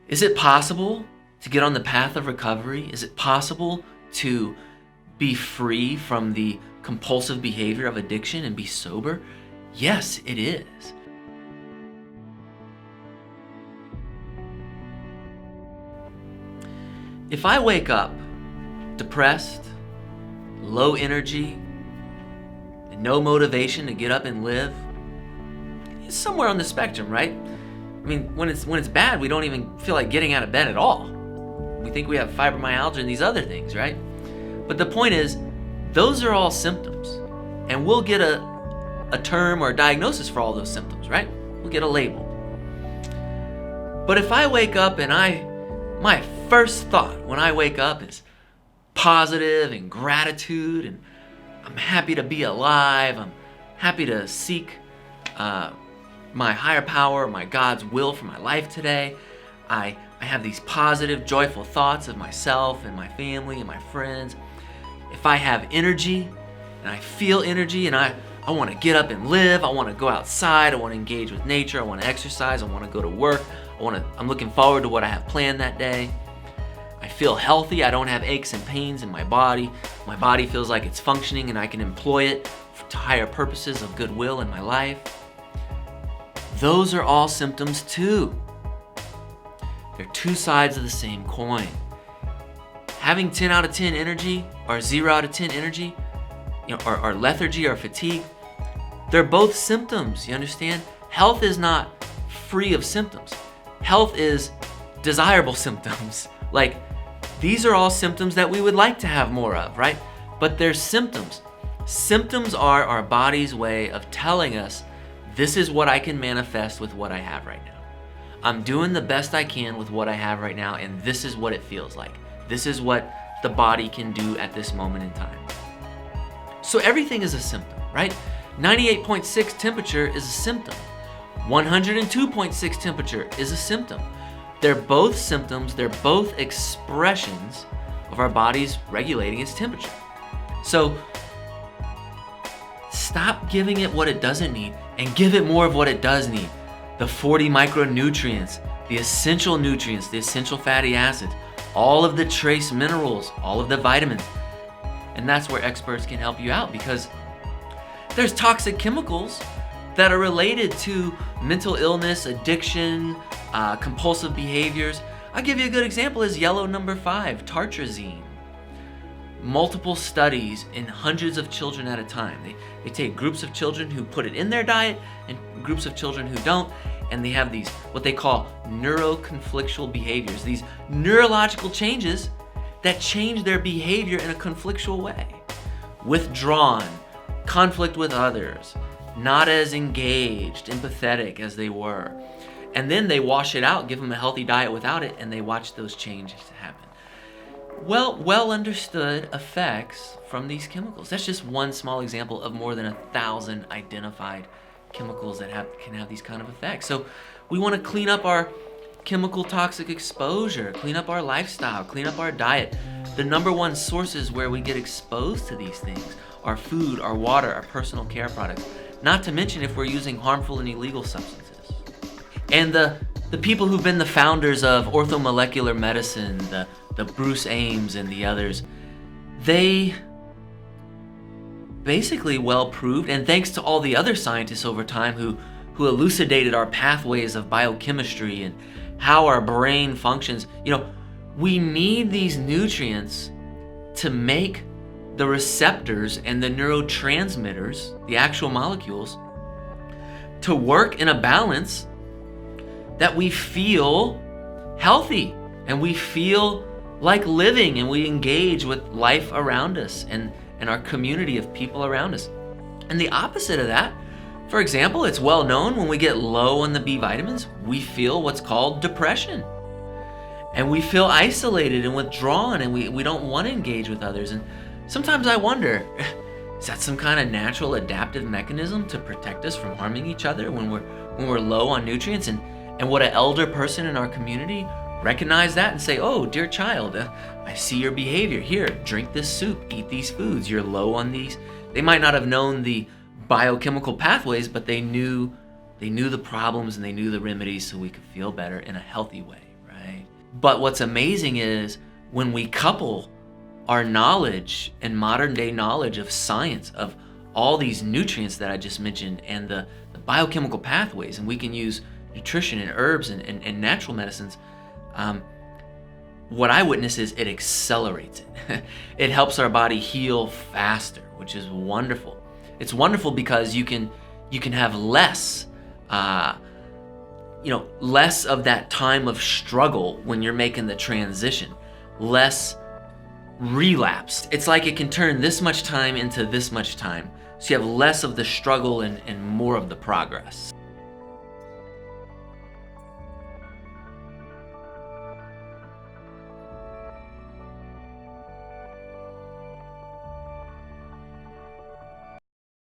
Is it possible to get on the path of recovery? Is it possible to be free from the compulsive behavior of addiction and be sober? Yes, it is. If I wake up depressed, low energy, and no motivation to get up and live, it's somewhere on the spectrum, right? I mean, when it's bad, we don't even feel like getting out of bed at all. We think we have fibromyalgia and these other things, right? But the point is, those are all symptoms. And we'll get a term or a diagnosis for all those symptoms, right? We'll get a label. But if I wake up and my first thought when I wake up is positive and gratitude, and I'm happy to be alive, I'm happy to seek my higher power, my God's will for my life today. I have these positive, joyful thoughts of myself and my family and my friends. If I have energy and I feel energy and I want to get up and live, I want to go outside, I want to engage with nature, I want to exercise, I want to go to work, I'm looking forward to what I have planned that day. I feel healthy, I don't have aches and pains in my body. My body feels like it's functioning and I can employ it to higher purposes of goodwill in my life. Those are all symptoms too. They're two sides of the same coin. Having 10 out of 10 energy or 0 out of 10 energy, or lethargy or fatigue, they're both symptoms, you understand? Health is not free of symptoms. Health is desirable symptoms. Like, these are all symptoms that we would like to have more of, right? But they're symptoms. Symptoms are our body's way of telling us, this is what I can manifest with what I have right now. I'm doing the best I can with what I have right now, and this is what it feels like. This is what the body can do at this moment in time. So everything is a symptom, right? 98.6 temperature is a symptom. 102.6 temperature is a symptom. They're both symptoms, they're both expressions of our body's regulating its temperature. So stop giving it what it doesn't need and give it more of what it does need. The 40 micronutrients, the essential nutrients, the essential fatty acids, all of the trace minerals, all of the vitamins. And that's where experts can help you out, because there's toxic chemicals that are related to mental illness, addiction, compulsive behaviors. I'll give you a good example is yellow number 5, tartrazine. Multiple studies in hundreds of children at a time. They take groups of children who put it in their diet and groups of children who don't, and they have these, what they call neuroconflictual behaviors, these neurological changes that change their behavior in a conflictual way. Withdrawn, conflict with others, not as engaged, empathetic as they were. And then they wash it out, give them a healthy diet without it, and they watch those changes happen. Well understood effects from these chemicals. That's just one small example of more than 1,000 identified chemicals that can have these kind of effects. So we want to clean up our chemical toxic exposure, clean up our lifestyle, clean up our diet. The number one sources where we get exposed to these things are food, our water, our personal care products. Not to mention if we're using harmful and illegal substances. And the people who've been the founders of orthomolecular medicine, the Bruce Ames and the others, they basically well proved, and thanks to all the other scientists over time who elucidated our pathways of biochemistry and how our brain functions, we need these nutrients to make the receptors and the neurotransmitters, the actual molecules, to work in a balance that we feel healthy and we feel like living and we engage with life around us and our community of people around us. And the opposite of that, for example, it's well known when we get low on the B vitamins, we feel what's called depression. And we feel isolated and withdrawn, and we don't want to engage with others. And sometimes I wonder, is that some kind of natural adaptive mechanism to protect us from harming each other when we're low on nutrients? And would an elder person in our community recognize that and say, oh, dear child, I see your behavior. Here, drink this soup, eat these foods. You're low on these. They might not have known the biochemical pathways, but they knew the problems and they knew the remedies so we could feel better in a healthy way, right? way. But what's amazing is when we couple our knowledge and modern day knowledge of science, of all these nutrients that I just mentioned, and the biochemical pathways, and we can use nutrition and herbs and natural medicines, what I witness is it accelerates it. It helps our body heal faster, which is wonderful. It's wonderful because you can have less, less of that time of struggle when you're making the transition, less relapse. It's like it can turn this much time into this much time, so you have less of the struggle and more of the progress.